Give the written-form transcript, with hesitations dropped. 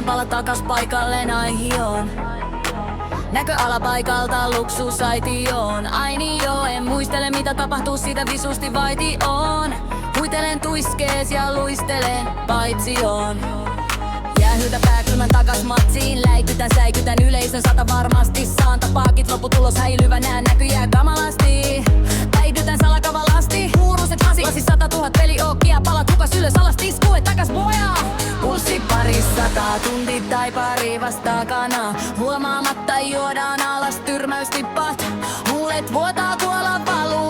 Tänään pala takas paikalleen, ai hion. Näkö alapaikalta luksusaitioon. Ai niin joo, en muistele mitä tapahtuu, siitä visusti vaiti on. Huitelen tuiskees ja luistelen paitsioon. Jäähyltä pääkylmän takas matsiin. Läikytän, säikytän yleisön, sata varmasti saan tapaakit. Lopputulos häilyvä, nää näkyjää kamalasti. Päihdytän salakavalasti. Muuruset lasi 100 000 peliokkia. Palat hukas ylös alas tiskue takas boja. Pulssi parissataa, tunti tai pari vastakana. Huomaamatta juodaan alas tyrmäystippat. Huulet vuotaa, kuola valuu.